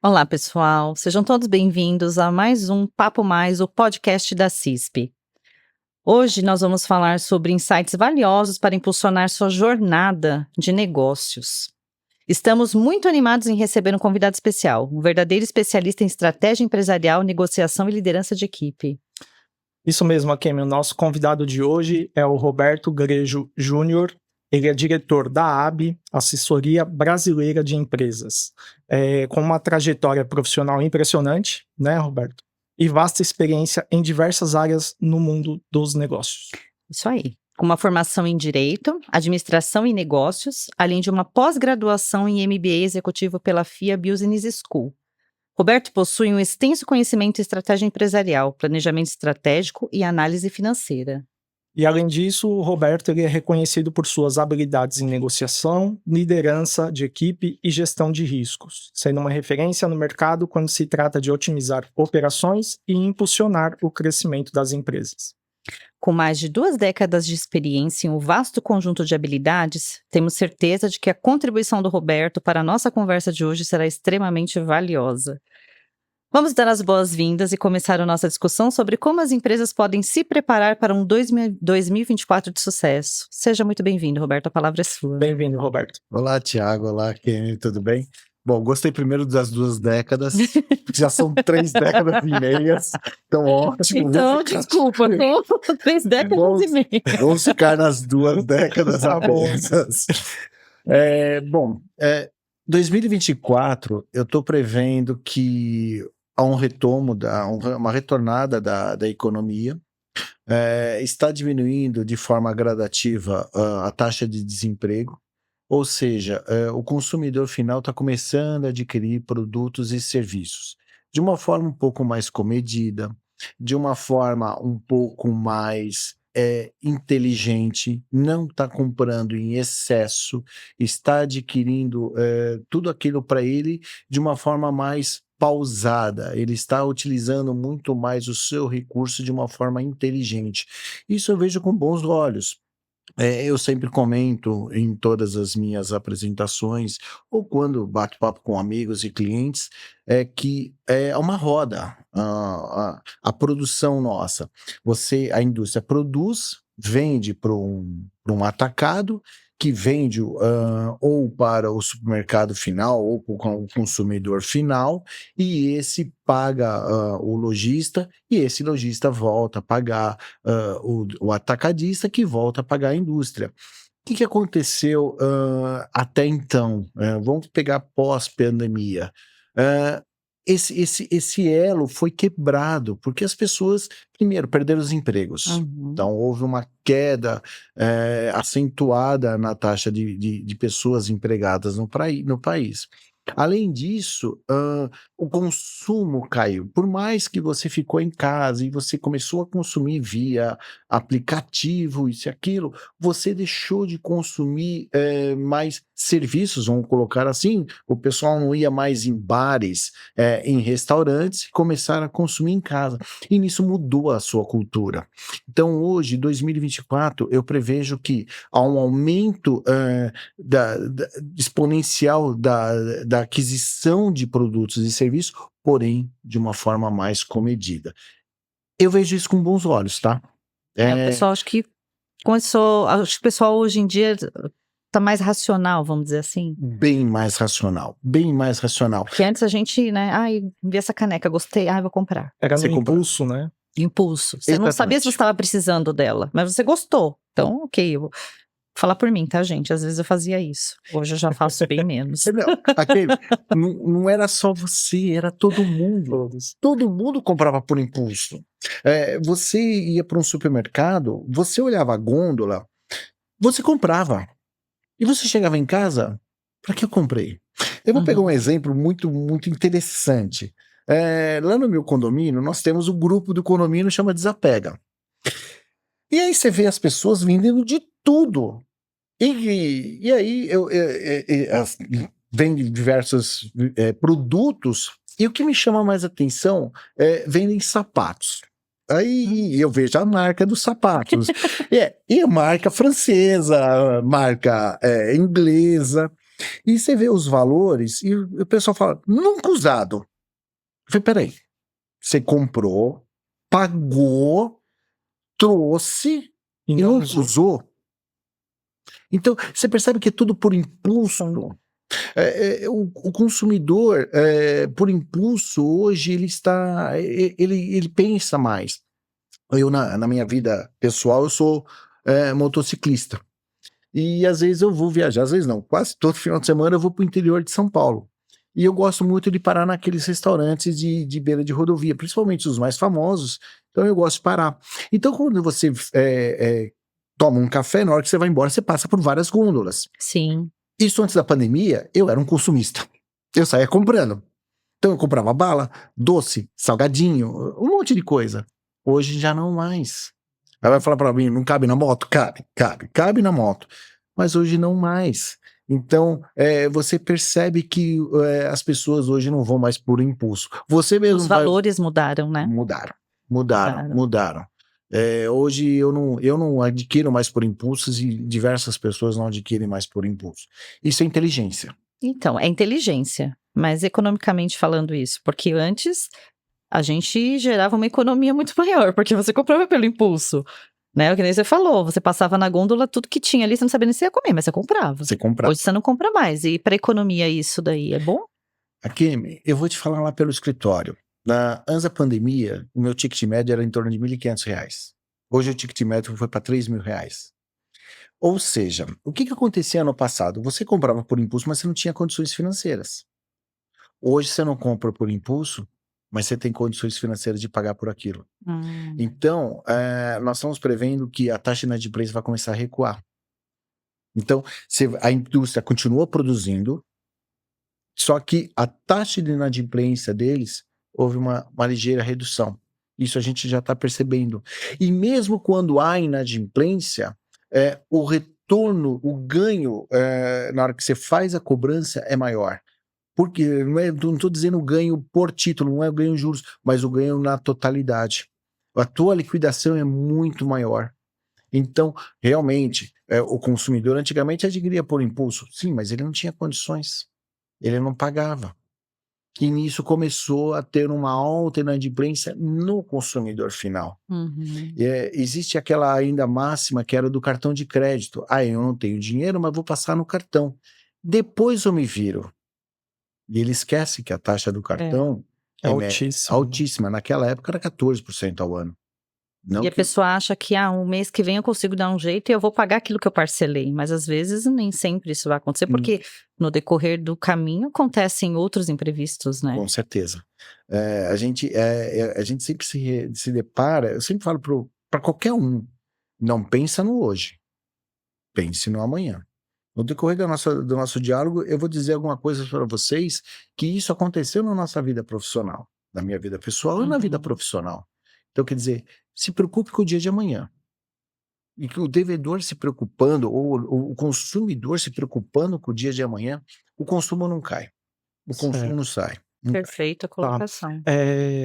Olá, pessoal. Sejam todos bem-vindos a mais um Papo Mais, o podcast da CISP. Hoje nós vamos falar sobre insights valiosos para impulsionar sua jornada de negócios. Estamos muito animados em receber um convidado especial, um verdadeiro especialista em estratégia empresarial, negociação e liderança de equipe. Isso mesmo, Akemi. O nosso convidado de hoje é o Roberto Grejo Júnior. Ele é diretor da AB, Assessoria Brasileira de Empresas, com uma trajetória profissional impressionante, né, Roberto? E vasta experiência em diversas áreas no mundo dos negócios. Isso aí. Com uma formação em Direito, Administração e Negócios, além de uma pós-graduação em MBA executivo pela FIA Business School. Roberto possui um extenso conhecimento em estratégia empresarial, planejamento estratégico e análise financeira. E além disso, o Roberto ele é reconhecido por suas habilidades em negociação, liderança de equipe e gestão de riscos, sendo uma referência no mercado quando se trata de otimizar operações e impulsionar o crescimento das empresas. Com mais de 2 décadas de experiência em um vasto conjunto de habilidades, temos certeza de que a contribuição do Roberto para a nossa conversa de hoje será extremamente valiosa. Vamos dar as boas-vindas e começar a nossa discussão sobre como as empresas podem se preparar para um 2024 de sucesso. Seja muito bem-vindo, Roberto, a palavra é sua. Bem-vindo, Roberto. Olá, Thiago. Olá, Kenny, tudo bem? Bom, gostei primeiro das 2 décadas, já são 3 décadas e meias, então ótimo. Então, desculpa, 3 décadas e meia. Vamos ficar nas 2 décadas apenas. 2024, eu estou prevendo que há um retomo, uma retornada da economia. Está diminuindo de forma gradativa a taxa de desemprego. Ou seja, o consumidor final está começando a adquirir produtos e serviços de uma forma um pouco mais comedida, de uma forma um pouco mais inteligente, não está comprando em excesso, está adquirindo tudo aquilo para ele de uma forma mais pausada, ele está utilizando muito mais o seu recurso de uma forma inteligente. Isso eu vejo com bons olhos. Eu sempre comento em todas as minhas apresentações, ou quando bato papo com amigos e clientes, que é uma roda, a produção nossa. A indústria produz, vende para um atacado, que vende ou para o supermercado final, ou para o consumidor final, e esse paga o lojista, e esse lojista volta a pagar o atacadista, que volta a pagar a indústria. O que aconteceu até então? Vamos pegar pós-pandemia. Esse elo foi quebrado, porque as pessoas, primeiro, perderam os empregos. Uhum. Então, houve uma queda acentuada na taxa de pessoas empregadas no país. Além disso, o consumo caiu. Por mais que você ficou em casa e você começou a consumir via aplicativo, isso e aquilo, você deixou de consumir mais serviços, vamos colocar assim. O pessoal não ia mais em bares, em restaurantes, começaram a consumir em casa. E nisso mudou a sua cultura. Então, hoje, 2024, eu prevejo que há um aumento exponencial da aquisição de produtos e serviços, porém de uma forma mais comedida. Eu vejo isso com bons olhos, tá? O pessoal acho que o pessoal hoje em dia tá mais racional, vamos dizer assim. Bem mais racional, bem mais racional. Porque antes a gente, né, vi essa caneca, gostei, vou comprar. Era no Você compra- impulso, né? Impulso. Você não Exatamente. sabia se você estava precisando dela, mas você gostou. Então, ok, eu vou falar por mim, tá, gente? Às vezes eu fazia isso. Hoje eu já faço bem menos. Não era só você, era todo mundo. Todos. Todo mundo comprava por impulso. Você ia para um supermercado, você olhava a gôndola, você comprava. E você chegava em casa, para que eu comprei? Eu vou pegar um exemplo muito, muito interessante. Lá no meu condomínio, nós temos o grupo do condomínio, chama Desapega. E aí você vê as pessoas vendendo de tudo. E aí vende diversos produtos, e o que me chama mais atenção vendem sapatos. Aí eu vejo a marca dos sapatos. E a marca francesa, a marca inglesa. E você vê os valores e o pessoal fala, nunca usado. Eu falei, peraí, você comprou, pagou, trouxe E e não não usou. usou. Então, você percebe que é tudo por impulso. O consumidor, por impulso, hoje ele pensa mais. Eu, na minha vida pessoal, eu sou motociclista. E às vezes eu vou viajar, às vezes não, quase todo final de semana eu vou para o interior de São Paulo. E eu gosto muito de parar naqueles restaurantes de beira de rodovia, principalmente os mais famosos. Então eu gosto de parar. Então quando você toma um café, na hora que você vai embora, você passa por várias gôndolas. Sim. Isso antes da pandemia, eu era um consumista. Eu saía comprando. Então eu comprava bala, doce, salgadinho, um monte de coisa. Hoje já não mais. Aí vai falar pra mim, não cabe na moto? Cabe na moto. Mas hoje não mais. Então, você percebe que as pessoas hoje não vão mais por impulso. Você mesmo Os vai... valores mudaram, né? Mudaram. Hoje eu não adquiro mais por impulsos e diversas pessoas não adquirem mais por impulso. Isso é inteligência. Então, é inteligência, mas economicamente falando isso, porque antes a gente gerava uma economia muito maior, porque você comprava pelo impulso, né? O que nem você falou, você passava na gôndola, tudo que tinha ali, você não sabia nem se ia comer, mas você comprava. Você comprava. Hoje você não compra mais, e para economia isso daí é bom? Aqui, eu vou te falar lá pelo escritório. Antes da pandemia, o meu ticket médio era em torno de R$1.500. Hoje o ticket médio foi para R$3.000. Ou seja, o que acontecia no passado? Você comprava por impulso, mas você não tinha condições financeiras. Hoje você não compra por impulso, mas você tem condições financeiras de pagar por aquilo. Então, nós estamos prevendo que a taxa de inadimplência vai começar a recuar. Então, a indústria continua produzindo, só que a taxa de inadimplência deles houve uma ligeira redução. Isso a gente já está percebendo. E mesmo quando há inadimplência, o retorno, o ganho, na hora que você faz a cobrança, é maior. Porque não estou dizendo o ganho por título, não é o ganho em juros, mas o ganho na totalidade. A tua liquidação é muito maior. Então, realmente, o consumidor antigamente adquiria por impulso. Sim, mas ele não tinha condições. Ele não pagava. E nisso começou a ter uma alta inadimplência no consumidor final. Existe aquela ainda máxima que era do cartão de crédito. Eu não tenho dinheiro, mas vou passar no cartão. Depois eu me viro. E ele esquece que a taxa do cartão É altíssima. altíssima. Naquela época era 14% ao ano. Não E a pessoa acha que um mês que vem eu consigo dar um jeito e eu vou pagar aquilo que eu parcelei, mas às vezes nem sempre isso vai acontecer, porque no decorrer do caminho acontecem outros imprevistos, né? Com certeza. A gente sempre se depara, eu sempre falo para qualquer um, não pensa no hoje, pense no amanhã. No decorrer do nosso diálogo, eu vou dizer alguma coisa para vocês que isso aconteceu na nossa vida profissional, na minha vida pessoal e na vida profissional. Então, quer dizer, se preocupe com o dia de amanhã. E que o devedor se preocupando, ou o consumidor se preocupando com o dia de amanhã, o consumo não cai. O consumo não sai. Perfeita colocação.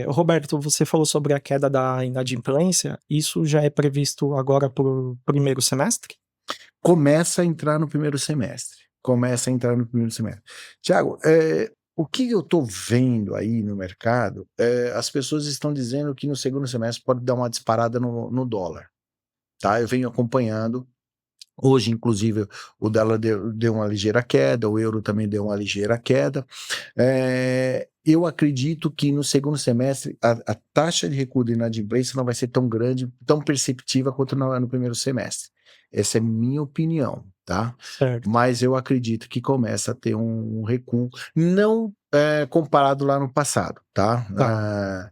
Roberto, você falou sobre a queda da inadimplência. Isso já é previsto agora para o primeiro semestre? Começa a entrar no primeiro semestre. Tiago, o que eu estou vendo aí no mercado, as pessoas estão dizendo que no segundo semestre pode dar uma disparada no dólar. Tá? Eu venho acompanhando. Hoje, inclusive, o dólar deu uma ligeira queda, o euro também deu uma ligeira queda. Eu acredito que no segundo semestre a taxa de recuo de inadimplência não vai ser tão grande, tão perceptiva quanto no primeiro semestre. Essa é minha opinião, tá? Certo. Mas eu acredito que começa a ter um recuo, não comparado lá no passado, tá?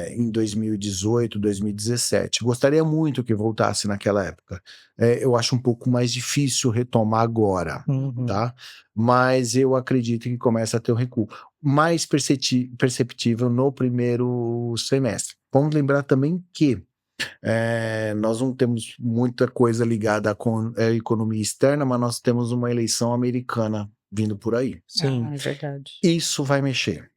Em 2018, 2017. Gostaria muito que voltasse naquela época. Eu acho um pouco mais difícil retomar agora, tá? Mas eu acredito que começa a ter um recuo mais perceptível no primeiro semestre. Vamos lembrar também que nós não temos muita coisa ligada à economia externa, mas nós temos uma eleição americana vindo por aí. Sim. É verdade. Isso vai mexer.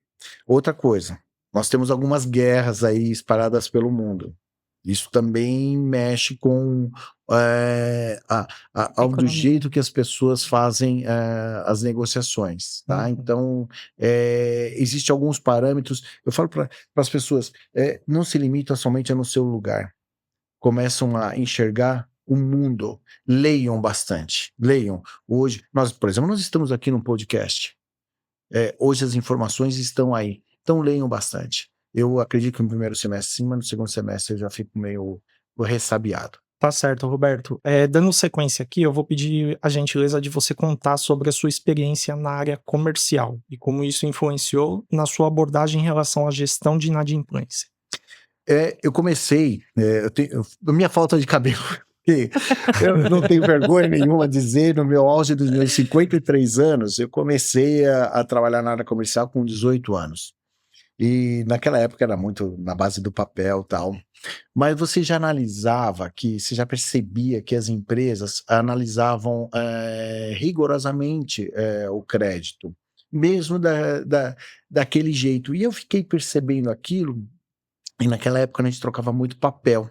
Outra coisa, nós temos algumas guerras aí espalhadas pelo mundo. Isso também mexe com do Economia. jeito que as pessoas fazem as negociações, tá? Uhum. Então, existem alguns parâmetros. Eu falo para as pessoas, não se limita somente no seu lugar. Começam a enxergar o mundo. Leiam bastante. Leiam. Hoje, por exemplo, nós estamos aqui no podcast. Hoje as informações estão aí. Então leiam bastante. Eu acredito que no primeiro semestre sim, mas no segundo semestre eu já fico meio ressabiado. Tá certo, Roberto. Dando sequência aqui, eu vou pedir a gentileza de você contar sobre a sua experiência na área comercial e como isso influenciou na sua abordagem em relação à gestão de inadimplência. Eu comecei, minha falta de cabelo, eu não tenho vergonha nenhuma de dizer, no meu auge dos meus 53 anos, eu comecei a trabalhar na área comercial com 18 anos. E naquela época era muito na base do papel e tal. Mas você já você já percebia que as empresas analisavam rigorosamente o crédito, mesmo daquele jeito. E eu fiquei percebendo aquilo, e naquela época a gente trocava muito papel.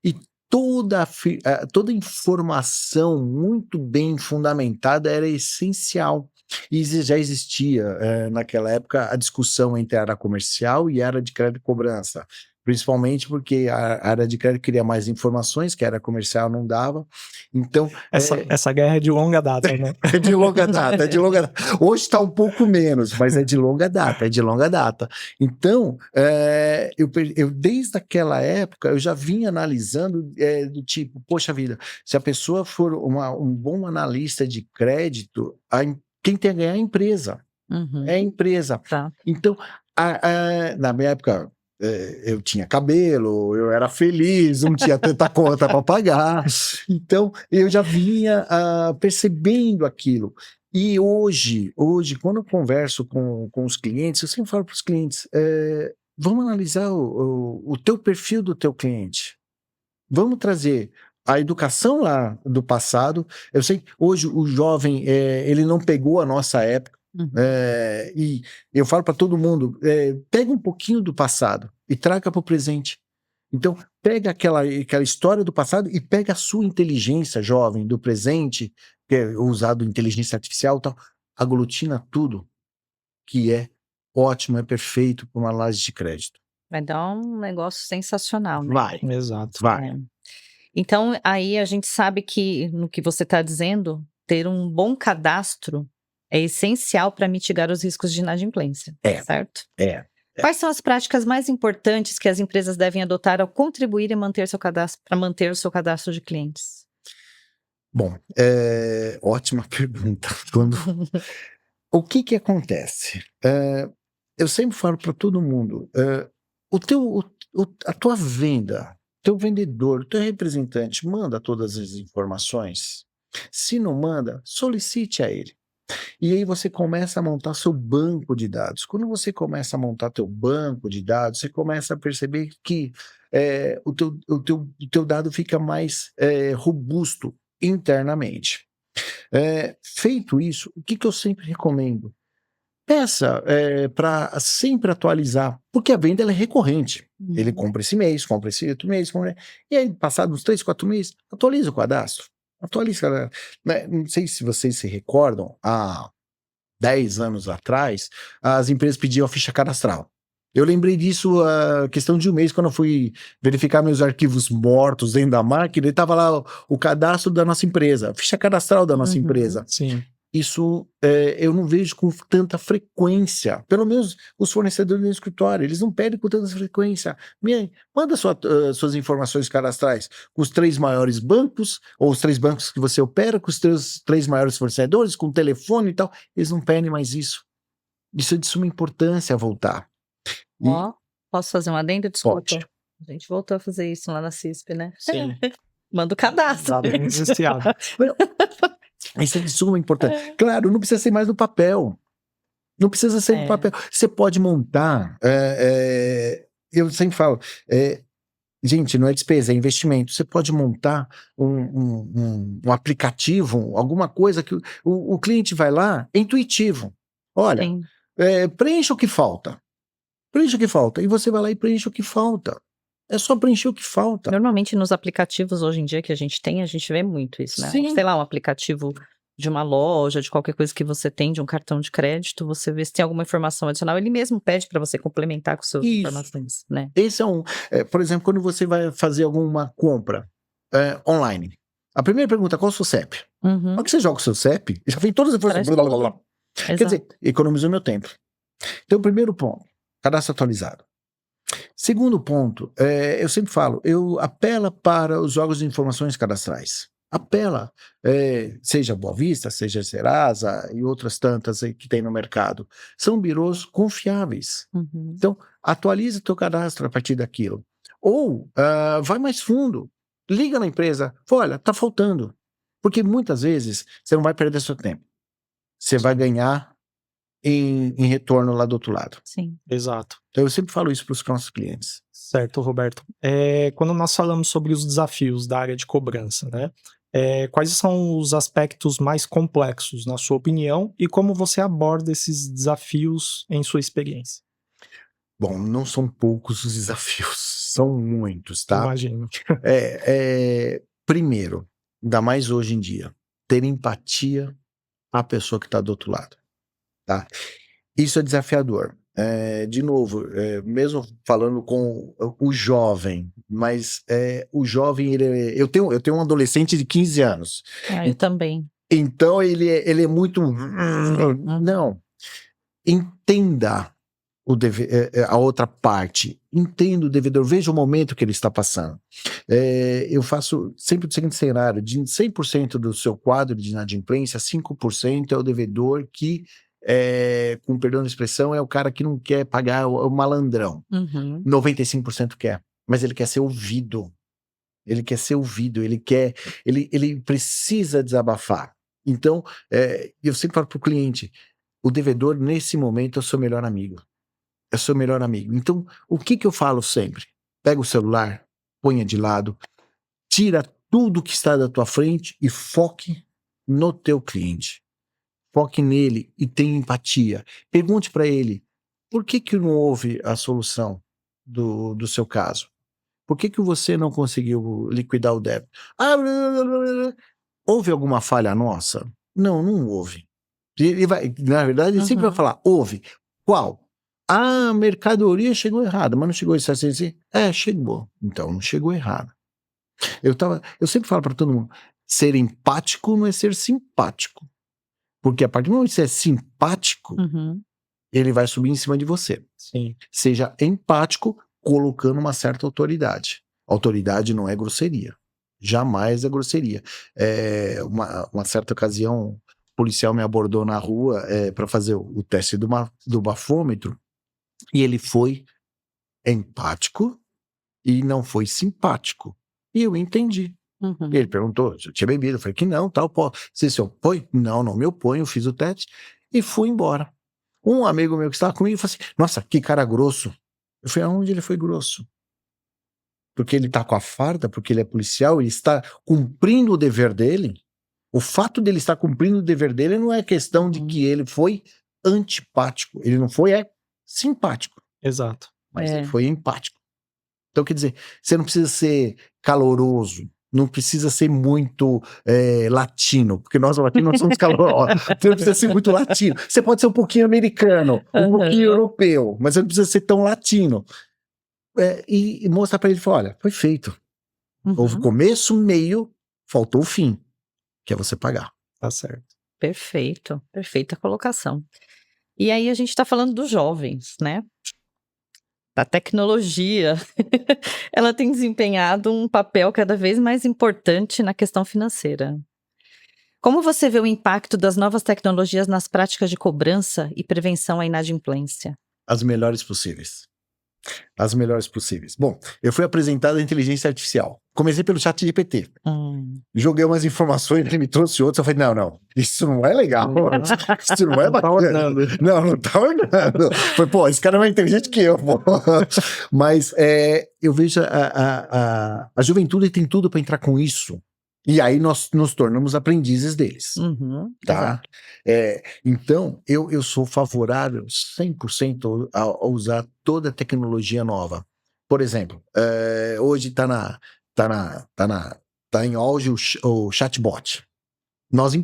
E toda informação muito bem fundamentada era essencial. E já existia, naquela época, a discussão entre a área comercial e a área de crédito e cobrança. Principalmente porque a área de crédito queria mais informações, que a área comercial não dava. Então, Essa guerra é de longa data, né? é de longa data, é de longa data. Hoje está um pouco menos, mas é de longa data, é de longa data. Então, eu desde aquela época, eu já vinha analisando do tipo, poxa vida, se a pessoa for um bom analista de crédito, quem tem a ganhar é a empresa. Uhum. É a empresa. Tá. Então, na minha época, eu tinha cabelo, eu era feliz, não tinha tanta conta para pagar. Então, eu já vinha percebendo aquilo. E hoje, quando eu converso com os clientes, eu sempre falo para os clientes, vamos analisar o teu perfil do teu cliente. Vamos trazer a educação lá do passado. Eu sei que hoje o jovem, ele não pegou a nossa época. Uhum. E eu falo para todo mundo, pega um pouquinho do passado e traga para o presente. Então, pega aquela história do passado e pega a sua inteligência jovem do presente, que é usado inteligência artificial e tal, aglutina tudo, que é ótimo, é perfeito para uma análise de crédito. Vai dar um negócio sensacional, né? Vai, Exato. vai. Então, aí a gente sabe que, no que você está dizendo, ter um bom cadastro é essencial para mitigar os riscos de inadimplência, certo? Quais são as práticas mais importantes que as empresas devem adotar ao contribuir e manter para manter o seu cadastro de clientes? Bom, ótima pergunta. O que acontece? Eu sempre falo para todo mundo, a tua venda, teu vendedor, teu representante manda todas as informações? Se não manda, solicite a ele. E aí você começa a montar seu banco de dados. Quando você começa a montar teu banco de dados, você começa a perceber que o teu dado fica mais robusto internamente. Feito isso, o que eu sempre recomendo? Peça para sempre atualizar, porque a venda ela é recorrente. Ele compra esse mês, compra esse outro mês, e aí, passados uns 3, 4 meses, atualiza o cadastro. Atualiza, né? Não sei se vocês se recordam, há 10 anos atrás, as empresas pediam a ficha cadastral. Eu lembrei disso a questão de um mês, quando eu fui verificar meus arquivos mortos dentro da máquina, e estava lá o cadastro da nossa empresa, a ficha cadastral da nossa empresa. Sim. Isso eu não vejo com tanta frequência. Pelo menos os fornecedores do escritório, eles não pedem com tanta frequência. Manda suas informações cadastrais com os 3 maiores bancos, ou os 3 bancos que você opera, com os 3 maiores fornecedores, com telefone e tal. Eles não pedem mais isso. Isso é de suma importância voltar. Posso fazer um adendo? Desculpa. Pode. A gente voltou a fazer isso lá na CISP, né? Sim. Manda o cadastro. Isso é de suma importância. Claro, não precisa ser mais no papel. Não precisa ser no papel. Você pode montar. Eu sempre falo, gente, não é despesa, é investimento. Você pode montar um aplicativo, alguma coisa que o cliente vai lá, é intuitivo. Olha, preencha o que falta. Preencha o que falta. E você vai lá e preenche o que falta. É só preencher o que falta. Normalmente nos aplicativos hoje em dia que a gente vê muito isso, né? Sim. Sei lá, um aplicativo de uma loja, de qualquer coisa que você tem, de um cartão de crédito, você vê se tem alguma informação adicional, ele mesmo pede para você complementar com suas Isso. informações, né? Esse por exemplo, quando você vai fazer alguma compra online, a primeira pergunta, qual é o seu CEP? Na Uhum. hora que você joga o seu CEP, já vem todas as informações. Parece- Blá, blá, blá. Quer Exato. dizer, economizou meu tempo. Então, primeiro ponto, cadastro atualizado. Segundo ponto, eu sempre falo, apela para os jogos de informações cadastrais. Apela, seja Boa Vista, seja Serasa e outras tantas aí que tem no mercado. São birôs confiáveis. Uhum. Então, atualiza o teu cadastro a partir daquilo. Ou vai mais fundo, liga na empresa, fala, olha, tá faltando. Porque muitas vezes você não vai perder seu tempo. Você vai ganhar em retorno lá do outro lado. Sim. Exato. Então, eu sempre falo isso para os nossos clientes. Certo, Roberto. Quando nós falamos sobre os desafios da área de cobrança, né? Quais são os aspectos mais complexos, na sua opinião, e como você aborda esses desafios em sua experiência? Bom, não são poucos os desafios, são muitos, tá? Imagino. Primeiro, ainda mais hoje em dia, ter empatia à pessoa que está do outro lado, tá? Isso é desafiador. De novo, mesmo falando com o jovem, mas o jovem, eu tenho um adolescente de 15 anos, Eu também. então ele é muito... Não, entenda a outra parte, entenda o devedor, veja o momento que ele está passando. Eu faço sempre o seguinte cenário, de 100% do seu quadro de inadimplência, 5% é o devedor que, com perdão da expressão, é o cara que não quer pagar, o malandrão. Uhum. 95% quer, mas ele quer ser ouvido. Ele quer ser ouvido, ele precisa desabafar. Então, eu sempre falo para o cliente, o devedor, nesse momento, é o seu melhor amigo. É o seu melhor amigo. Então, o que eu falo sempre? Pega o celular, ponha de lado, tira tudo que está da tua frente e foque no teu cliente. Foque nele e tenha empatia. Pergunte para ele, por que não houve a solução do seu caso? Por que você não conseguiu liquidar o débito? Houve alguma falha nossa? Não houve. Na verdade, ele sempre vai falar, houve. Qual? A mercadoria chegou errada, mas não chegou isso assim? Chegou. Então, não chegou errada. Eu sempre falo para todo mundo, ser empático não é ser simpático. Porque a partir do momento que você é simpático, ele vai subir em cima de você. Sim. Seja empático, colocando uma certa autoridade. Autoridade não é grosseria. Jamais é grosseria. Uma certa ocasião, o policial me abordou na rua para fazer o teste do bafômetro e ele foi empático e não foi simpático. E eu entendi. E ele perguntou se eu tinha bebido. Eu falei que não, tal. Se eu põe? Não me oponho. Eu fiz o teste e fui embora. Um amigo meu que estava comigo falou assim, nossa, que cara grosso. Eu falei, aonde ele foi grosso? Porque ele está com a farda, porque ele é policial, ele está cumprindo o dever dele. O fato dele estar cumprindo o dever dele não é questão de que ele foi antipático. Ele não foi simpático. Exato. Mas ele foi empático. Então, quer dizer, você não precisa ser caloroso, não precisa ser muito latino, porque nós latinos somos calorosos. Você não precisa ser muito latino. Você pode ser um pouquinho americano, um pouquinho europeu, mas você não precisa ser tão latino. E mostrar para ele, falar, olha, foi feito. Houve começo, meio, faltou o fim, que é você pagar. Tá certo. Perfeito, perfeita colocação. E aí a gente está falando dos jovens, né? A tecnologia, ela tem desempenhado um papel cada vez mais importante na questão financeira. Como você vê o impacto das novas tecnologias nas práticas de cobrança e prevenção à inadimplência? As melhores possíveis. As melhores possíveis. Bom, eu fui apresentado à inteligência artificial. Comecei pelo ChatGPT. Joguei umas informações, ele me trouxe outras. Eu falei, não, isso não é legal. Isso não é bacana. Não tá ornando. Falei, esse cara é mais inteligente que eu, Mas eu vejo a juventude tem tudo para entrar com isso. E aí nós nos tornamos aprendizes deles. Tá? Então, eu sou favorável 100% a usar toda a tecnologia nova. Por exemplo, hoje tá em auge o chatbot. Nós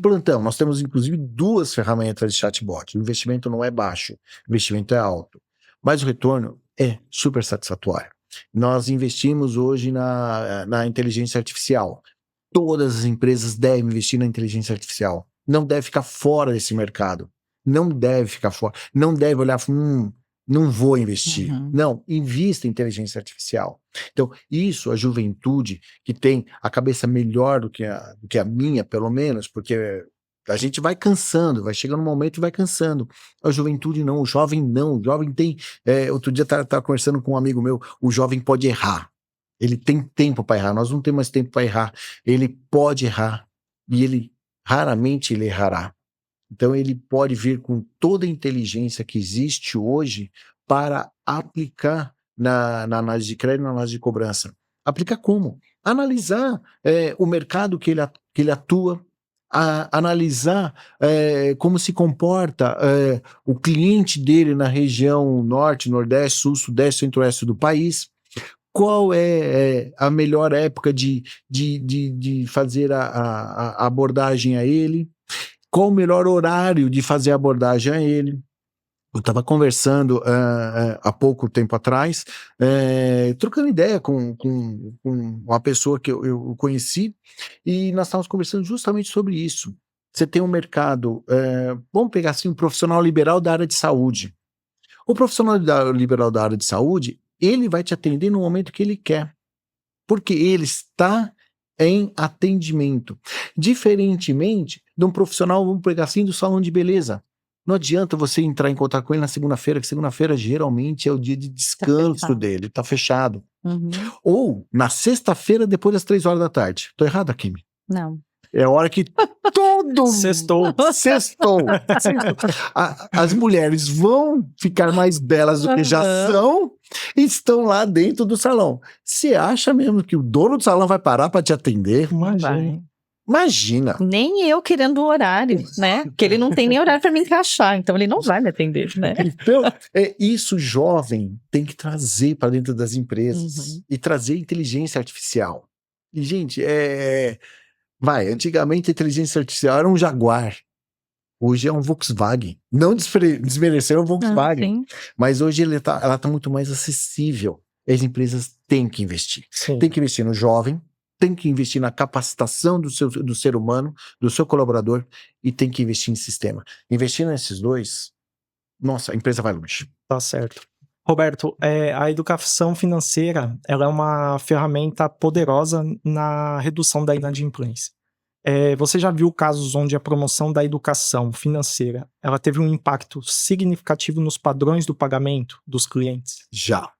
temos inclusive 2 ferramentas de chatbot. O investimento não é baixo, o investimento é alto, mas o retorno é super satisfatório. Nós investimos hoje na inteligência artificial. Todas as empresas devem investir na inteligência artificial. Não deve ficar fora desse mercado. Não deve ficar fora. Não deve olhar, não vou investir. Uhum. Não, invista em inteligência artificial. Então, isso, a juventude, que tem a cabeça melhor do que a minha, pelo menos, porque a gente vai cansando, vai chegando um momento e vai cansando. A juventude não, o jovem não. O jovem tem... outro dia eu estava conversando com um amigo meu, o jovem pode errar. Ele tem tempo para errar, nós não temos mais tempo para errar. Ele pode errar e raramente ele errará. Então ele pode vir com toda a inteligência que existe hoje para aplicar na análise de crédito, na análise de cobrança. Aplicar como? Analisar o mercado que ele atua, analisar como se comporta o cliente dele na região norte, nordeste, sul, sudeste, centro-oeste do país. Qual é a melhor época de fazer a abordagem a ele? Qual o melhor horário de fazer a abordagem a ele? Eu estava conversando há pouco tempo atrás, trocando ideia com uma pessoa que eu conheci, e nós estávamos conversando justamente sobre isso. Você tem um mercado, vamos pegar assim, um profissional liberal da área de saúde. O profissional liberal da área de saúde, ele vai te atender no momento que ele quer, porque ele está em atendimento. Diferentemente de um profissional, vamos pegar assim, do salão de beleza. Não adianta você entrar em contato com ele na segunda-feira, que segunda-feira geralmente é o dia de descanso dele, tá fechado. Uhum. Ou na sexta-feira, depois das 3 horas da tarde. Tô errado, Kimi? Não. É a hora que todo... Sextou. Sextou. As mulheres vão ficar mais belas do que já são e estão lá dentro do salão. Você acha mesmo que o dono do salão vai parar para te atender? Imagina. Imagina. Nem eu querendo o horário, né? Porque ele não tem nem horário para me encaixar, então ele não vai me atender, né? Então, isso jovem tem que trazer para dentro das empresas e trazer inteligência artificial. E, gente, antigamente a inteligência artificial era um Jaguar. Hoje é um Volkswagen. Não desmerecer o Volkswagen, mas hoje ela tá muito mais acessível. As empresas têm que investir. Sim. Tem que investir no jovem, tem que investir na capacitação do ser humano, do seu colaborador, e tem que investir em sistema. Investir nesses dois, nossa, a empresa vai longe. Tá certo. Roberto, a educação financeira, ela é uma ferramenta poderosa na redução da inadimplência. Você já viu casos onde a promoção da educação financeira, ela teve um impacto significativo nos padrões do pagamento dos clientes? Já.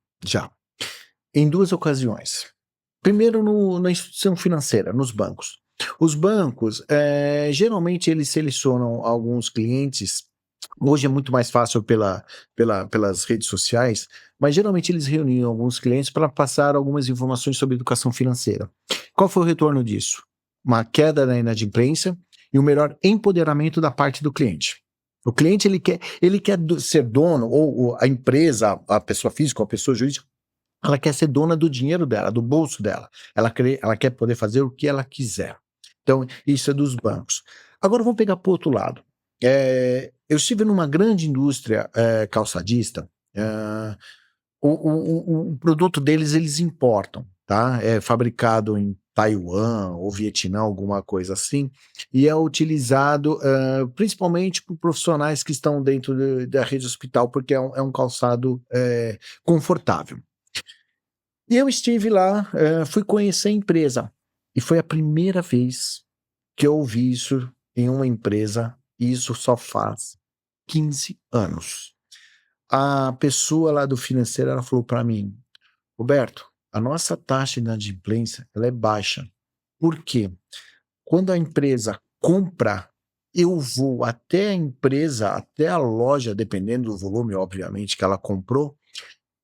Em 2 ocasiões. Primeiro na instituição financeira, nos bancos. Os bancos, geralmente eles selecionam alguns clientes. Hoje é muito mais fácil pelas redes sociais, mas geralmente eles reuniam alguns clientes para passar algumas informações sobre educação financeira. Qual foi o retorno disso? Uma queda na inadimplência e um melhor empoderamento da parte do cliente. O cliente ele quer ser dono, ou a empresa, a pessoa física ou a pessoa jurídica, ela quer ser dona do dinheiro dela, do bolso dela. Ela quer poder fazer o que ela quiser. Então, isso é dos bancos. Agora vamos pegar para o outro lado. Eu estive numa grande indústria calçadista. O produto deles, eles importam, tá? É fabricado em Taiwan ou Vietnã, alguma coisa assim, e é utilizado principalmente por profissionais que estão dentro da rede hospital, porque é um calçado confortável. E eu estive lá, fui conhecer a empresa, e foi a primeira vez que eu ouvi isso em uma empresa, e isso só faz 15 anos. A pessoa lá do financeiro, ela falou para mim: Roberto, a nossa taxa de inadimplência, ela é baixa. Por quê? Quando a empresa compra, eu vou até a empresa, até a loja, dependendo do volume, obviamente, que ela comprou,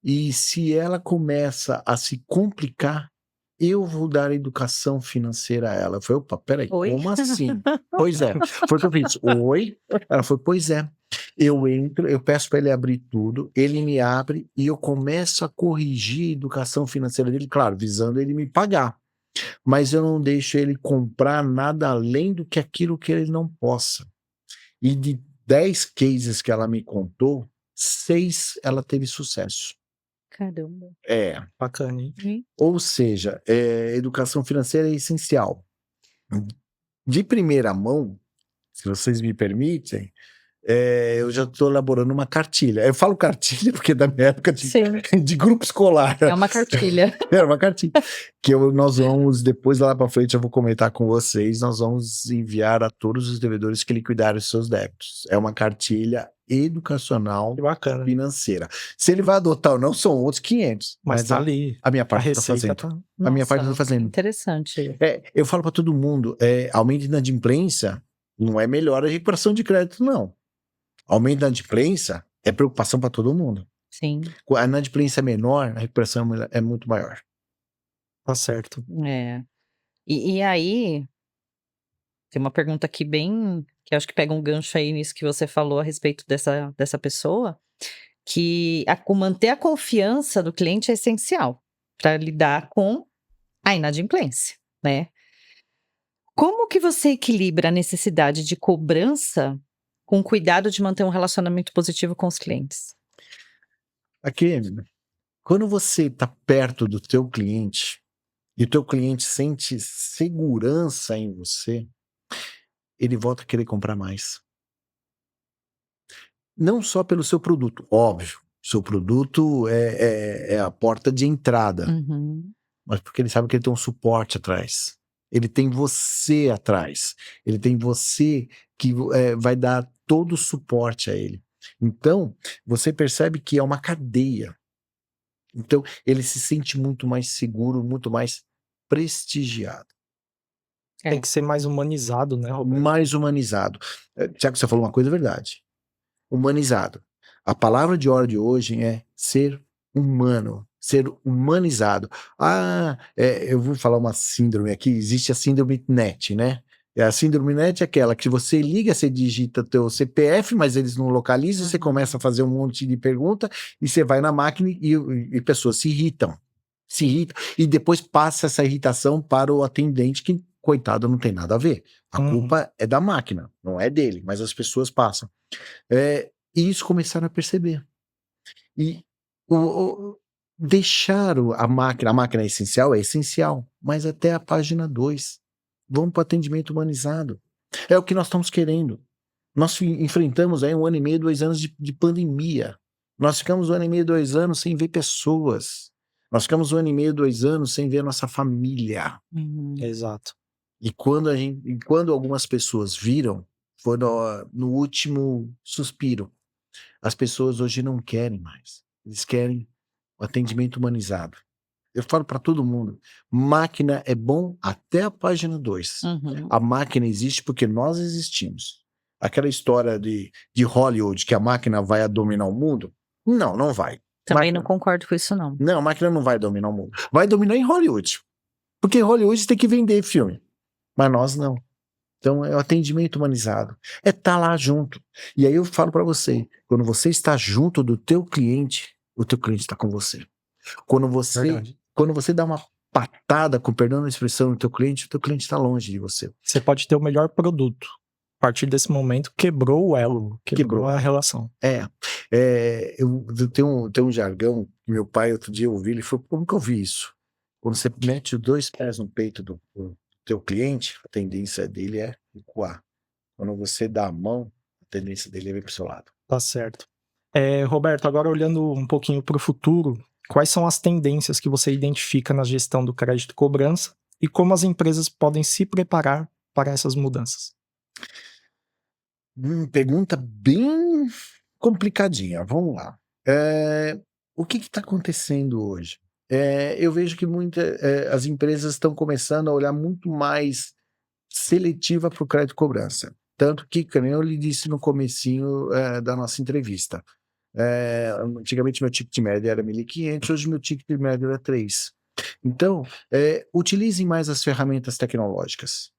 e se ela começa a se complicar, eu vou dar educação financeira a ela. Eu falei: opa, peraí, Oi? como assim? Pois é, foi o que eu fiz. Oi? Ela falou: pois é. Eu entro, eu peço para ele abrir tudo, ele me abre e eu começo a corrigir a educação financeira dele, claro, visando ele me pagar. Mas eu não deixo ele comprar nada além do que aquilo que ele não possa. E de 10 cases que ela me contou, 6 ela teve sucesso. Caramba. Bacana, hein? Ou seja, educação financeira é essencial. De primeira mão, se vocês me permitem, eu já estou elaborando uma cartilha. Eu falo cartilha porque é da minha época Sim, de grupo escolar. é uma cartilha. Era uma cartilha. Que nós vamos, depois lá para frente, eu vou comentar com vocês, nós vamos enviar a todos os devedores que liquidaram os seus débitos. É uma cartilha educacional Que bacana. financeira. Se ele vai adotar ou não, são outros 500. Mas tá ali. A minha A parte eu tô receita fazendo. tá. A minha parte eu tô Nossa, fazendo. interessante. Eu falo para todo mundo, aumento de inadimplência não é melhor a recuperação de crédito, não. Aumento da inadimplência é preocupação para todo mundo. Sim, A inadimplência é menor, a recuperação é muito maior. Tá certo. E aí, tem uma pergunta aqui bem, que eu acho que pega um gancho aí nisso que você falou a respeito dessa pessoa, que manter a confiança do cliente é essencial para lidar com a inadimplência, né? Como que você equilibra a necessidade de cobrança com o cuidado de manter um relacionamento positivo com os clientes? Aqui, quando você está perto do teu cliente e o teu cliente sente segurança em você, ele volta a querer comprar mais. Não só pelo seu produto, óbvio. Seu produto é a porta de entrada, Uhum. mas porque ele sabe que ele tem um suporte atrás. Ele tem você atrás. Ele tem você que vai dar todo o suporte a ele. Então, você percebe que é uma cadeia. Então, ele se sente muito mais seguro, muito mais prestigiado, Tem que ser mais humanizado, né, Roberto? mais humanizado. Tiago, você falou uma coisa verdade. Humanizado. A palavra de ordem de hoje é ser humano, ser humanizado. Eu vou falar uma síndrome aqui, existe a síndrome NET, né? A síndrome NET é aquela que você liga, você digita teu CPF, mas eles não localizam, você começa a fazer um monte de pergunta e você vai na máquina e pessoas se irritam, e depois passa essa irritação para o atendente que, coitado, não tem nada a ver. A culpa é da máquina, não é dele, mas as pessoas passam. E isso começaram a perceber. E deixar a máquina é essencial, mas até a página 2. Vamos para o atendimento humanizado. É o que nós estamos querendo. Nós enfrentamos aí 1 ano e meio, 2 anos de pandemia. Nós ficamos 1 ano e meio, 2 anos sem ver pessoas. Nós ficamos 1 ano e meio, 2 anos sem ver a nossa família. Exato. E quando algumas pessoas viram, foi no último suspiro. As pessoas hoje não querem mais. Eles querem o atendimento humanizado. Eu falo para todo mundo, máquina é bom até a página 2. A máquina existe porque nós existimos. Aquela história de Hollywood que a máquina vai dominar o mundo? Não vai. Também não concordo com isso, não. Não, a máquina não vai dominar o mundo. Vai dominar em Hollywood. Porque Hollywood tem que vender filme. Mas nós não. Então é o atendimento humanizado. É estar lá junto. E aí eu falo para você, quando você está junto do teu cliente, o teu cliente está com você. Quando você dá uma patada, com perdão da expressão, no teu cliente, o teu cliente está longe de você. Você pode ter o melhor produto. A partir desse momento, quebrou o elo, quebrou a relação. Eu tenho um jargão que meu pai outro dia ouviu, ele falou, como que eu vi isso? Quando você mete os 2 pés no peito do teu cliente, a tendência dele é recuar. Quando você dá a mão, a tendência dele é vir para o seu lado. Tá certo. Roberto, agora olhando um pouquinho para o futuro, quais são as tendências que você identifica na gestão do crédito e cobrança e como as empresas podem se preparar para essas mudanças? Pergunta bem complicadinha. Vamos lá. O que está acontecendo hoje? Eu vejo que as empresas estão começando a olhar muito mais seletiva para o crédito e cobrança. Tanto que, como eu lhe disse no comecinho da nossa entrevista, antigamente meu ticket médio era 1.500, hoje meu ticket médio era 3. Então, utilizem mais as ferramentas tecnológicas.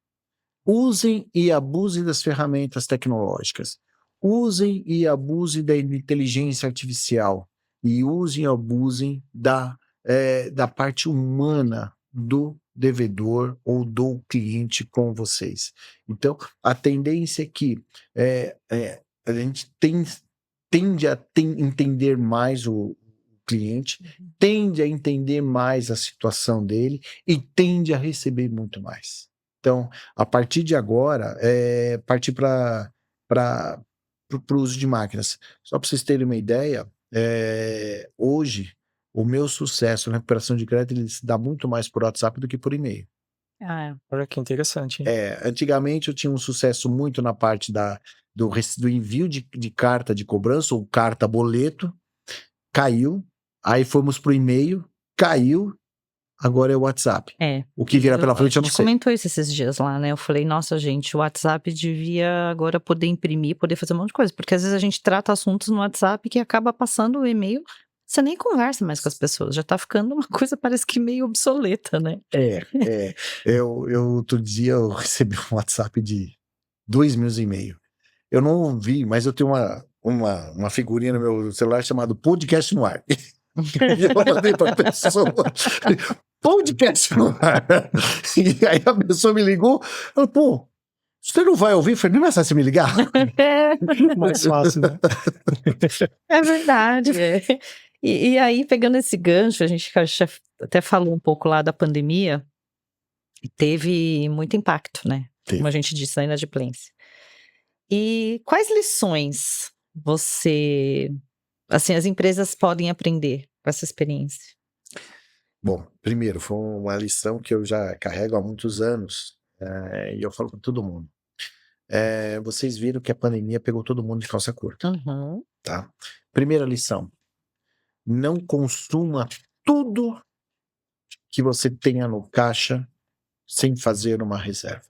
Usem e abusem das ferramentas tecnológicas. usem e abusem da inteligência artificial e usem e abusem da parte humana do devedor ou do cliente com vocês. Então, a tendência é que a gente tende a entender mais o cliente, tende a entender mais a situação dele e tende a receber muito mais. Então, a partir de agora, partir para o uso de máquinas. Só para vocês terem uma ideia, hoje, o meu sucesso na recuperação de crédito ele se dá muito mais por WhatsApp do que por e-mail. Olha que interessante. Hein? Antigamente eu tinha um sucesso muito na parte do envio de carta de cobrança ou carta boleto, caiu, aí fomos para o e-mail, caiu, agora é o WhatsApp. O que vier pela frente eu não sei. A gente comentou isso esses dias lá, né? Eu falei, nossa gente, o WhatsApp devia agora poder imprimir, poder fazer um monte de coisa, porque às vezes a gente trata assuntos no WhatsApp que acaba passando o e-mail, você nem conversa mais com as pessoas, já tá ficando uma coisa parece que meio obsoleta, né? Eu outro dia eu recebi um WhatsApp de 2 meus e meio. Eu não ouvi, mas eu tenho uma figurinha no meu celular chamado Podcast no Ar. Eu mandei pra pessoa, podcast no ar. E aí a pessoa me ligou, ela, pô, você não vai ouvir? Eu falei, não é mais fácil me ligar? Mais fácil, né? É verdade. E aí, pegando esse gancho, a gente já até falou um pouco lá da pandemia, teve muito impacto, né? Teve. Como a gente disse, na inadimplência. E quais lições as empresas podem aprender com essa experiência? Bom, primeiro, foi uma lição que eu já carrego há muitos anos, e eu falo para todo mundo. Vocês viram que a pandemia pegou todo mundo de calça curta, tá? Primeira lição, não consuma tudo que você tenha no caixa sem fazer uma reserva.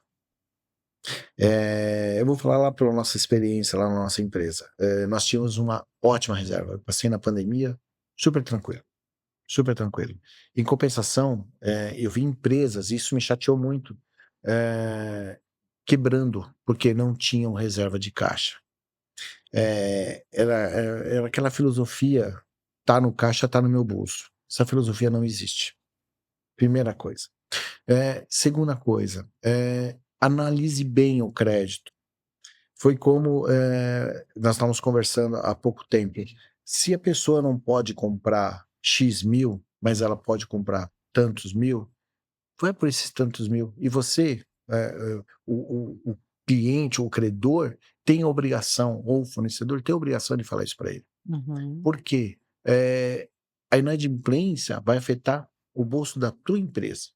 Eu vou falar lá pela nossa experiência lá na nossa empresa. Nós tínhamos uma ótima reserva. Eu passei na pandemia super tranquilo. Super tranquilo. Em compensação, eu vi empresas, isso me chateou muito, quebrando, porque não tinham reserva de caixa. Era aquela filosofia, tá no caixa, tá no meu bolso. Essa filosofia não existe. Primeira coisa. Segunda coisa, analise bem o crédito. Foi como nós estávamos conversando há pouco tempo. Se a pessoa não pode comprar X mil, mas ela pode comprar tantos mil, vai por esses tantos mil. E você, o cliente ou o credor, tem a obrigação, ou o fornecedor tem a obrigação de falar isso para ele. Por quê? A inadimplência vai afetar o bolso da tua empresa.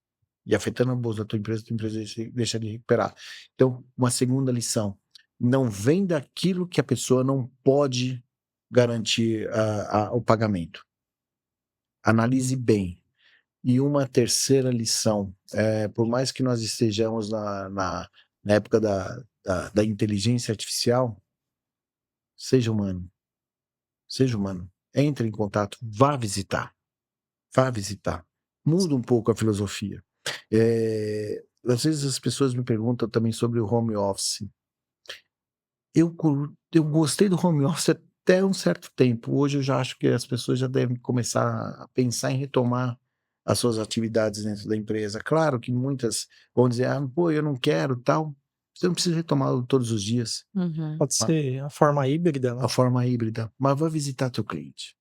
E afetando o bolso da tua empresa deixa de recuperar. Então, uma segunda lição. Não venda aquilo que a pessoa não pode garantir o pagamento. Analise bem. E uma terceira lição, por mais que nós estejamos na época da inteligência artificial, seja humano. Seja humano. Entre em contato, vá visitar. Vá visitar. Muda um pouco a filosofia. Às vezes as pessoas me perguntam também sobre o home office. Eu gostei do home office até um certo tempo. Hoje eu já acho que as pessoas já devem começar a pensar em retomar as suas atividades dentro da empresa. Claro que muitas vão dizer, pô, eu não quero, tal. Você não precisa retomá-lo todos os dias. Pode ser a forma híbrida, né? A forma híbrida. Mas vai visitar teu cliente.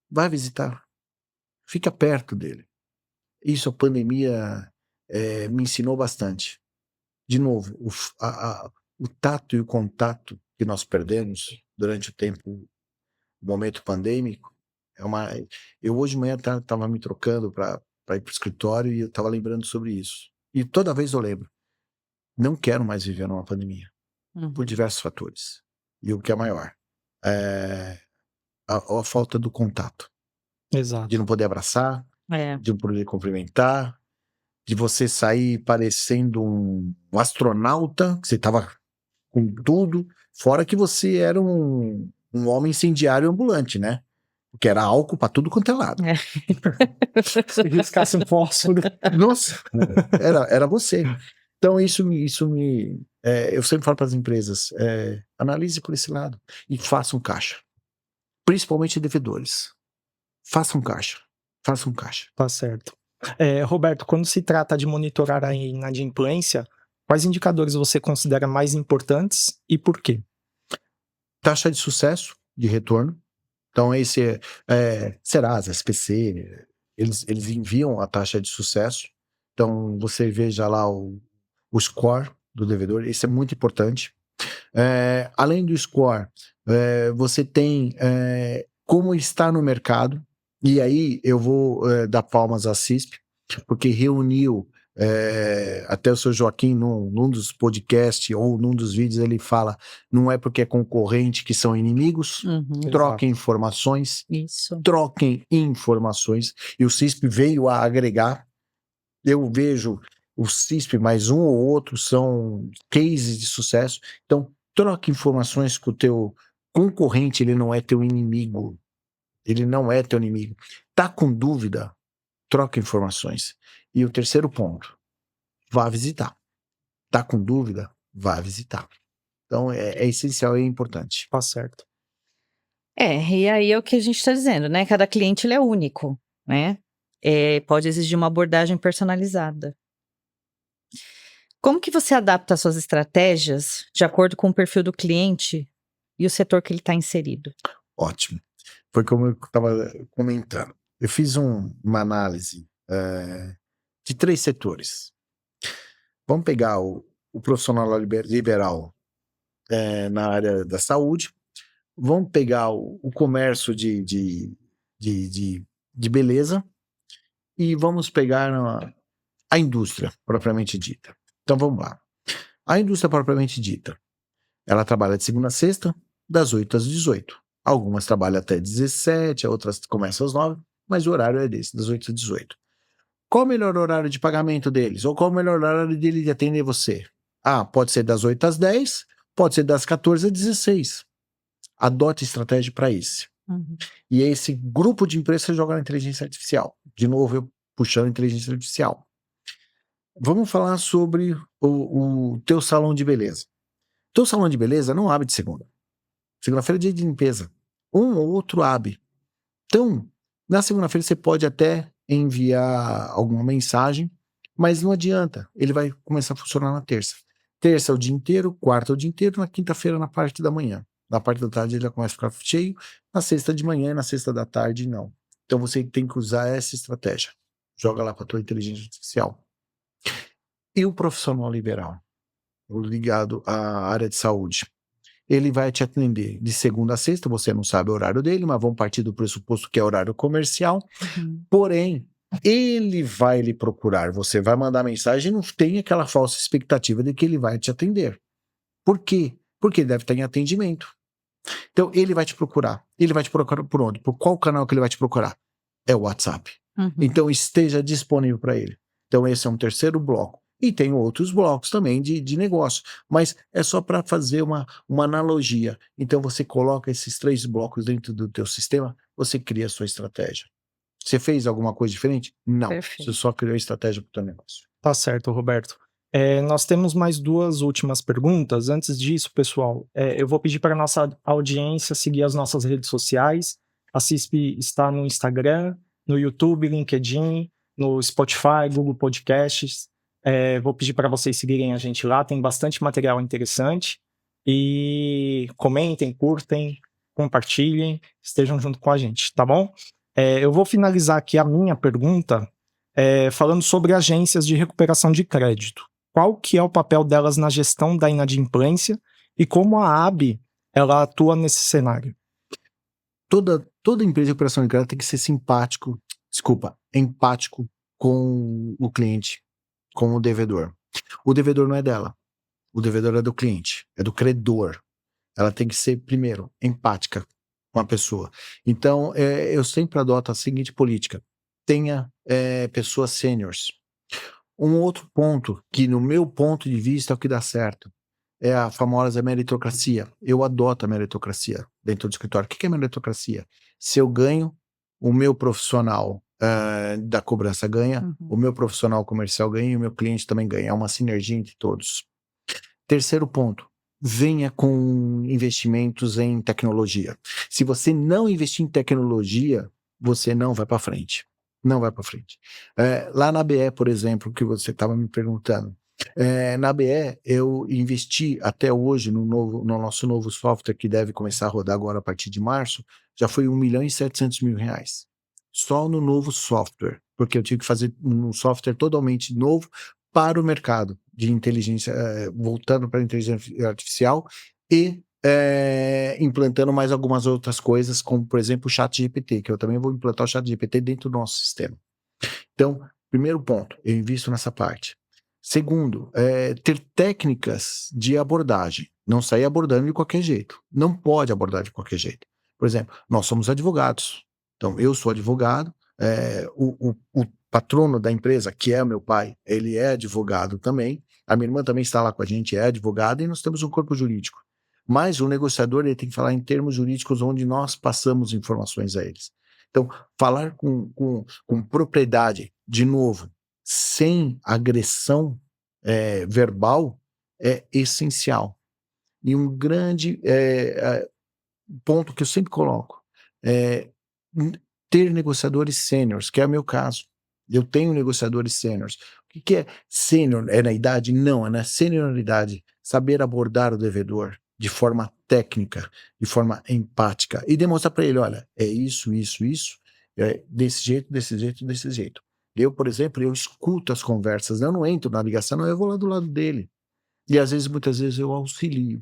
Vai visitar. Fica perto dele. Isso a pandemia me ensinou bastante. De novo, o tato e o contato que nós perdemos durante o momento pandêmico, eu hoje de manhã estava me trocando para ir para o escritório e eu estava lembrando sobre isso. E toda vez eu lembro, não quero mais viver numa pandemia, por diversos fatores. E o que é maior, a falta do contato. Exato. De não poder abraçar, de não poder cumprimentar, de você sair parecendo um astronauta, que você estava com tudo, fora que você era um homem incendiário ambulante, né? Porque era álcool pra tudo quanto é lado. Se riscasse um fósforo. Nossa, era você. Então isso me Eu sempre falo para as empresas, analise por esse lado e façam caixa. Principalmente devedores. Façam caixa. Façam caixa. Tá certo. Roberto, quando se trata de monitorar a inadimplência, quais indicadores você considera mais importantes e por quê? Taxa de sucesso, de retorno. Então, esse Serasa, SPC, eles enviam a taxa de sucesso. Então, você veja lá o score do devedor, isso é muito importante. Além do score, você tem como está no mercado, e aí eu vou dar palmas à CISP, porque reuniu, até o seu Joaquim, num dos podcasts ou num dos vídeos, ele fala, não é porque é concorrente que são inimigos, troquem informações, troquem informações, e o CISP veio a agregar. Eu vejo o CISP mais um ou outro são cases de sucesso, então troque informações com o teu concorrente, ele não é teu inimigo. Ele não é teu inimigo. Tá com dúvida? Troca informações. E o terceiro ponto, vá visitar. Tá com dúvida? Vá visitar. Então é essencial e é importante. Tá certo. E aí é o que a gente está dizendo, né? Cada cliente ele é único, né? Pode exigir uma abordagem personalizada. Como que você adapta as suas estratégias de acordo com o perfil do cliente e o setor que ele está inserido? Ótimo. Foi como eu estava comentando. Eu fiz uma análise de 3 setores. Vamos pegar o profissional liberal na área da saúde, vamos pegar o comércio de beleza e vamos pegar a indústria propriamente dita. Então vamos lá. A indústria propriamente dita, ela trabalha de segunda a sexta, das 8 às 18. Algumas trabalham até 17, outras começam às 9, mas o horário é desse, das 8 às 18. Qual o melhor horário de pagamento deles? Ou qual o melhor horário dele de atender você? Pode ser das 8 às 10, pode ser das 14 às 16. Adote estratégia para esse. E esse grupo de empresas você joga na inteligência artificial. De novo, eu puxando a inteligência artificial. Vamos falar sobre o teu salão de beleza. Teu salão de beleza não abre de segunda. Segunda-feira é dia de limpeza. Um ou outro abre. Então, na segunda-feira você pode até enviar alguma mensagem, mas não adianta. Ele vai começar a funcionar na terça. Terça é o dia inteiro, quarta é o dia inteiro, na quinta-feira na parte da manhã. Na parte da tarde ele já começa a ficar cheio, na sexta de manhã e na sexta da tarde não. Então você tem que usar essa estratégia. Joga lá para a tua inteligência artificial. E o profissional liberal, ligado à área de saúde, ele vai te atender de segunda a sexta, você não sabe o horário dele, mas vamos partir do pressuposto que é horário comercial. Porém, ele vai lhe procurar, você vai mandar mensagem e não tem aquela falsa expectativa de que ele vai te atender. Por quê? Porque ele deve estar em atendimento. Então, ele vai te procurar. Ele vai te procurar por onde? Por qual canal que ele vai te procurar? É o WhatsApp. Então, esteja disponível para ele. Então, esse é um terceiro bloco. E tem outros blocos também de negócio. Mas é só para fazer uma analogia. Então, você coloca esses 3 blocos dentro do teu sistema, você cria a sua estratégia. Você fez alguma coisa diferente? Não. Perfeito. Você só criou estratégia para o teu negócio. Tá certo, Roberto. Nós temos mais 2 últimas perguntas. Antes disso, pessoal, eu vou pedir para a nossa audiência seguir as nossas redes sociais. A CISP está no Instagram, no YouTube, LinkedIn, no Spotify, Google Podcasts. Vou pedir para vocês seguirem a gente lá, tem bastante material interessante. E comentem, curtem, compartilhem, estejam junto com a gente, tá bom? Eu vou finalizar aqui a minha pergunta falando sobre agências de recuperação de crédito. Qual que é o papel delas na gestão da inadimplência e como a AB ela atua nesse cenário? Toda empresa de recuperação de crédito tem que ser empático com o cliente, com o devedor. O devedor não é dela. O devedor é do cliente, é do credor. Ela tem que ser, primeiro, empática com a pessoa. Então, eu sempre adoto a seguinte política. Tenha pessoas sêniores. Um outro ponto, que no meu ponto de vista é o que dá certo, é a famosa meritocracia. Eu adoto a meritocracia dentro do escritório. O que é meritocracia? Se eu ganho, o meu profissional da cobrança ganha, o meu profissional comercial ganha e o meu cliente também ganha. É uma sinergia entre todos. Terceiro ponto, venha com investimentos em tecnologia. Se você não investir em tecnologia, você não vai para frente. Não vai para frente. Lá na BE, por exemplo, que você estava me perguntando, na BE eu investi até hoje no nosso novo software, que deve começar a rodar agora a partir de março, já foi R$1.700.000. Só no novo software, porque eu tive que fazer um software totalmente novo para o mercado de inteligência, voltando para a inteligência artificial e implantando mais algumas outras coisas, como, por exemplo, o ChatGPT, que eu também vou implantar o ChatGPT dentro do nosso sistema. Então, primeiro ponto, eu invisto nessa parte. Segundo, ter técnicas de abordagem. Não sair abordando de qualquer jeito. Não pode abordar de qualquer jeito. Por exemplo, nós somos advogados. Então, eu sou advogado, o patrono da empresa, que é meu pai, ele é advogado também. A minha irmã também está lá com a gente, é advogada, e nós temos um corpo jurídico. Mas o negociador, ele tem que falar em termos jurídicos onde nós passamos informações a eles. Então, falar com propriedade, de novo, sem agressão verbal, é essencial. E um grande ponto que eu sempre coloco é ter negociadores sêniores, que é o meu caso. Eu tenho negociadores sêniores. O que é sênior? É na idade? Não, é na senioridade. Saber abordar o devedor de forma técnica, de forma empática, e demonstrar para ele, olha, é isso, desse jeito, desse jeito, desse jeito. Eu, por exemplo, eu escuto as conversas, eu não entro na ligação, não, eu vou lá do lado dele. E às vezes, muitas vezes eu auxilio.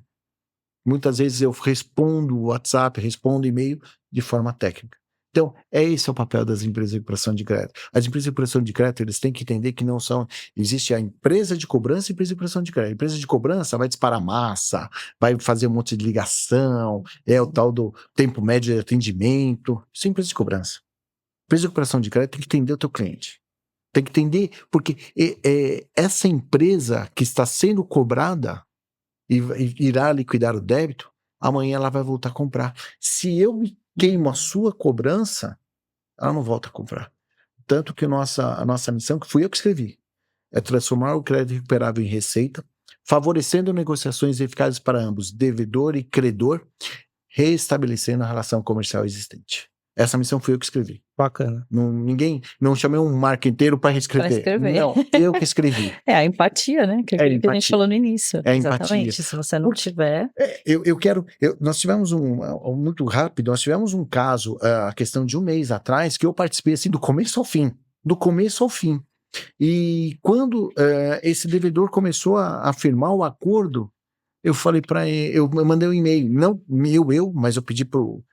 Muitas vezes eu respondo o WhatsApp, respondo e-mail de forma técnica. Então, esse é o papel das empresas de recuperação de crédito. As empresas de recuperação de crédito, eles têm que entender que não são... Existe a empresa de cobrança e a empresa de recuperação de crédito. A empresa de cobrança vai disparar massa, vai fazer um monte de ligação, é o tal do tempo médio de atendimento. Isso é empresa de cobrança. A empresa de recuperação de crédito tem que entender o teu cliente. Tem que entender, porque essa empresa que está sendo cobrada e irá liquidar o débito, amanhã ela vai voltar a comprar. Se eu queimo a sua cobrança, ela não volta a comprar. Tanto que a nossa missão, que fui eu que escrevi, é transformar o crédito recuperável em receita, favorecendo negociações eficazes para ambos, devedor e credor, reestabelecendo a relação comercial existente. Essa missão fui eu que escrevi. Bacana. Não chamei um marqueteiro para reescrever. Pra escrever. Não, eu que escrevi. É a empatia, né? Que é aquilo que a gente empatia. falou no início. É Exatamente. empatia. Se você não tiver... Nós tivemos muito rápido, nós tivemos um caso, a questão de um mês atrás, que eu participei assim do começo ao fim. Do começo ao fim. E quando esse devedor começou a firmar o acordo, eu falei para ele, eu mandei um e-mail, não mas eu pedi pro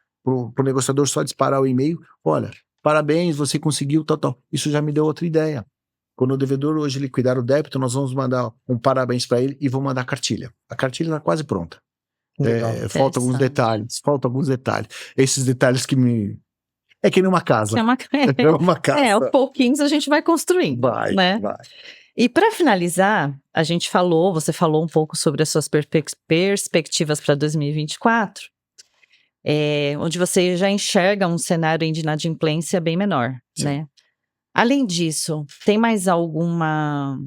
negociador só disparar o e-mail, olha, parabéns, você conseguiu, tal. Isso já me deu outra ideia. Quando o devedor hoje liquidar o débito, nós vamos mandar um parabéns para ele e vou mandar a cartilha. A cartilha está quase pronta. Faltam alguns detalhes. Esses detalhes que me... É que nem uma casa. É uma casa. Aos pouquinhos a gente vai construindo. Vai. E para finalizar, você falou um pouco sobre as suas perspectivas para 2024, onde você já enxerga um cenário de inadimplência bem menor, Sim. né? Além disso, tem mais alguma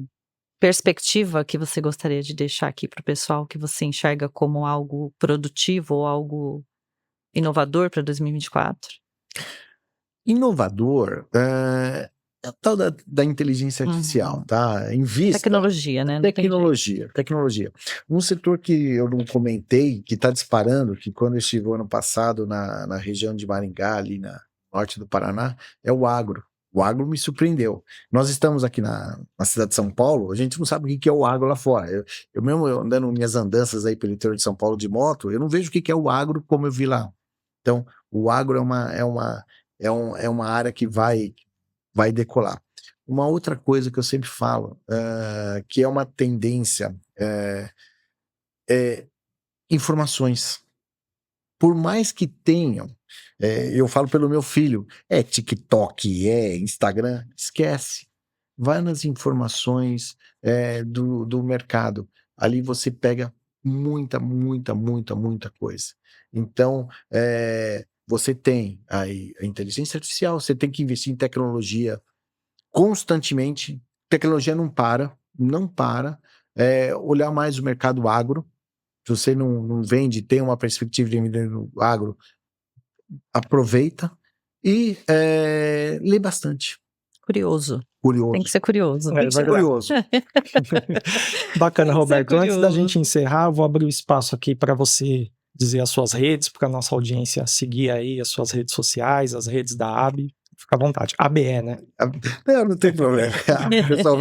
perspectiva que você gostaria de deixar aqui para o pessoal que você enxerga como algo produtivo ou algo inovador para 2024? Inovador é a tal da inteligência artificial, tá? Invista. Tecnologia, né? Tecnologia. Um setor que eu não comentei, que está disparando, que quando eu estive ano passado na região de Maringá, ali na norte do Paraná, é o agro. O agro me surpreendeu. Nós estamos aqui na cidade de São Paulo, a gente não sabe o que é o agro lá fora. Eu mesmo andando minhas andanças aí pelo interior de São Paulo de moto, eu não vejo o que é o agro como eu vi lá. Então, o agro é uma área que vai decolar. Uma outra coisa que eu sempre falo, que é uma tendência, informações. Por mais que tenham, eu falo pelo meu filho, TikTok, Instagram, esquece. Vai nas informações do mercado. Ali você pega muita coisa. Então, você tem aí a inteligência artificial, você tem que investir em tecnologia constantemente. Tecnologia não para. olhar mais o mercado agro. Se você não vende, tem uma perspectiva de vender no agro, aproveita e lê bastante. Curioso. Curioso. Tem que ser curioso. Tem que ser curioso. Bacana, Roberto. Antes da curioso. gente encerrar, eu vou abrir o espaço aqui para você dizer as suas redes, para a nossa audiência seguir aí as suas redes sociais, as redes da AB. Fica à vontade. ABE, né? Não tem problema. Pessoal,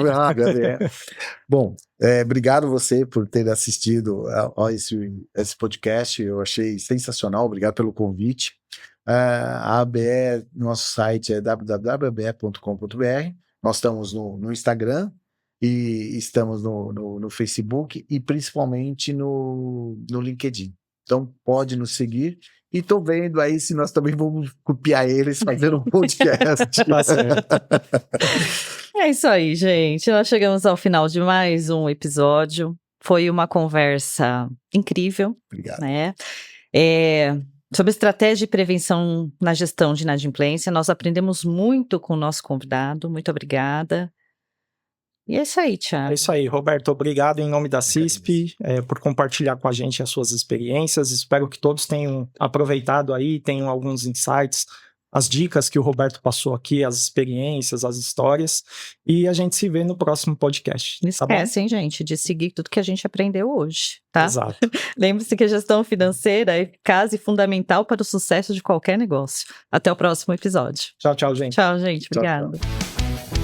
Bom, obrigado você por ter assistido a esse podcast. Eu achei sensacional. Obrigado pelo convite. A ABE, nosso site é www.abe.com.br. Nós estamos no Instagram e estamos no Facebook e principalmente no LinkedIn. Então pode nos seguir. E tô vendo aí se nós também vamos copiar eles, fazer um podcast. Tá certo. É isso aí, gente. Nós chegamos ao final de mais um episódio. Foi uma conversa incrível, Obrigado. né? Sobre estratégia de prevenção na gestão de inadimplência, nós aprendemos muito com o nosso convidado. Muito obrigada. E é isso aí, Thiago. É isso aí, Roberto. Obrigado em nome da CISP por compartilhar com a gente as suas experiências. Espero que todos tenham aproveitado aí, tenham alguns insights, as dicas que o Roberto passou aqui, as experiências, as histórias. E a gente se vê no próximo podcast. Não tá bom? esquecem, gente, de seguir tudo que a gente aprendeu hoje, tá? Exato. Lembre-se que a gestão financeira é eficaz e fundamental para o sucesso de qualquer negócio. Até o próximo episódio. Tchau, tchau, gente. Tchau, gente. Tchau, Obrigada. tchau.